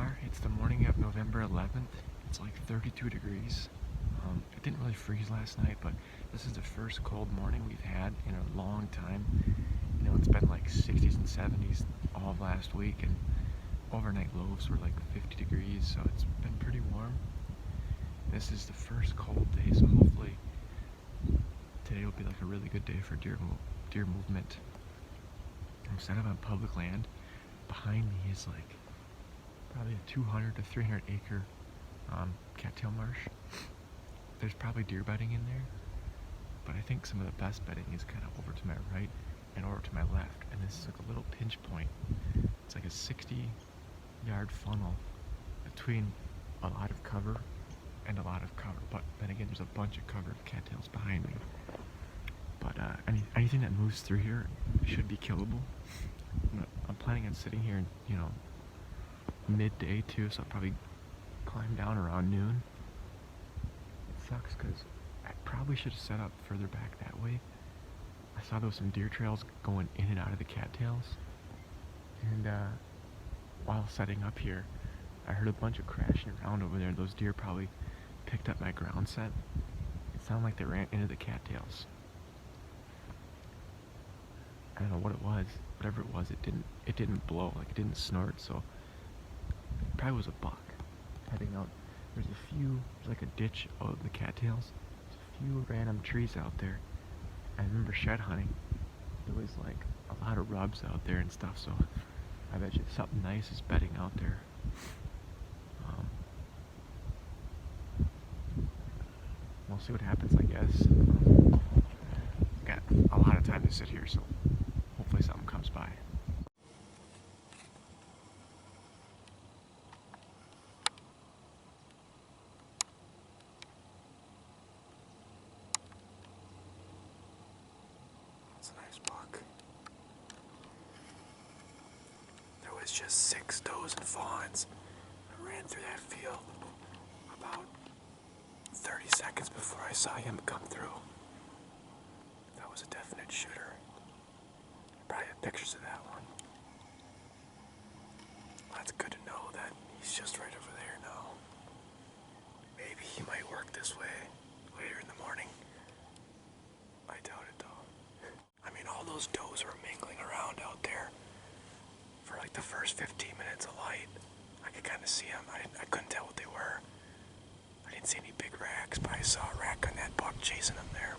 are. It's the morning of November 11th. It's like 32 degrees. It didn't really freeze last night, but this is the first cold morning we've had in a long time. You know, it's been like 60s and 70s all of last week, and overnight lows were like 50 degrees, so it's been pretty warm. This is the first cold day, so hopefully today will be like a really good day for deer movement. I'm set up on public land. Behind me is like probably a 200 to 300 acre cattail marsh. There's probably deer bedding in there, but I think some of the best bedding is kind of over to my right and over to my left, and this is like a little pinch point. It's like a 60-yard funnel between a lot of cover and a lot of cover, but then again there's a bunch of cover of cattails behind me. But anything that moves through here should be killable. I'm planning on sitting here, you know, midday too, so I'll probably climb down around noon. It sucks because I probably should have set up further back that way. I saw there was some deer trails going in and out of the cattails, and while setting up here, I heard a bunch of crashing around over there. Those deer probably picked up my ground set. It sounded like they ran into the cattails. I don't know what it was. Whatever it was, it didn't blow, like it didn't snort, so it probably was a buck heading out. There's like a ditch of the cattails. There's a few random trees out there. I remember shed hunting. There was like a lot of rubs out there and stuff, so I bet you something nice is bedding out there. We'll see what happens, I guess. Got a lot of time to sit here, so hopefully something comes by. That's a nice buck. There was just 6 does and fawns. I ran through that field about 30 seconds before I saw him come through. That was a definite shooter. I probably have pictures of that one. That's good to know that he's just right over there now. Maybe he might work this way later in the morning. I doubt it though. I mean, all those does were mingling around out there for like the first 15 minutes of light. I could kind of see them. I couldn't tell what they were. I didn't see any big racks, but I saw a rack on that buck chasing them there.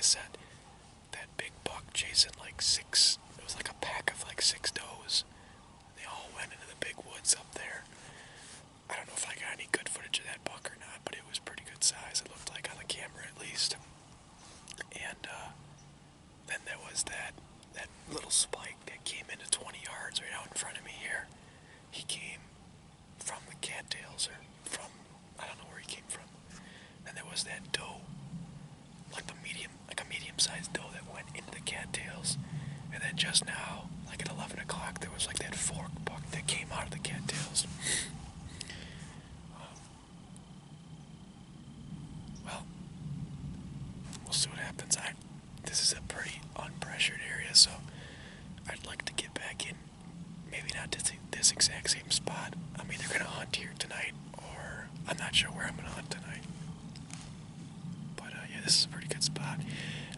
this that big buck chasing like six. It was like a pack of like 6 does. They all went into the big woods up there. I don't know if I got any good footage of that buck or not, but it was pretty good size. It looked like on the camera at least. And then there was that little spike that came into 20 yards right out in front of me here. He came from the cattails, or from, I don't know where he came from. And there was that doe, like a medium-sized doe that went into the cattails. And then just now, like at 11 o'clock, there was like that fork buck that came out of the cattails. Well, we'll see what happens. This is a pretty unpressured area, so I'd like to get back in. Maybe not to this exact same spot. I'm either going to hunt here tonight, or I'm not sure where I'm going to hunt tonight. But yeah, this is a pretty good spot.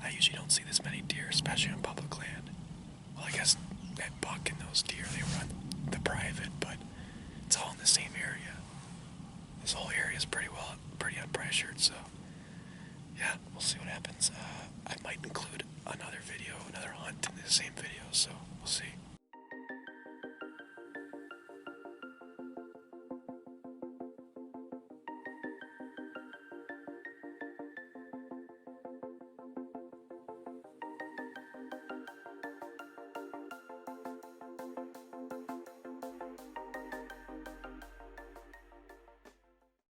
I usually don't see this many deer, especially on public land. Well, I guess that buck and those deer, they run the private, but it's all in the same area. This whole area is pretty unpressured, so yeah, we'll see what happens. I might include another hunt in the same video, so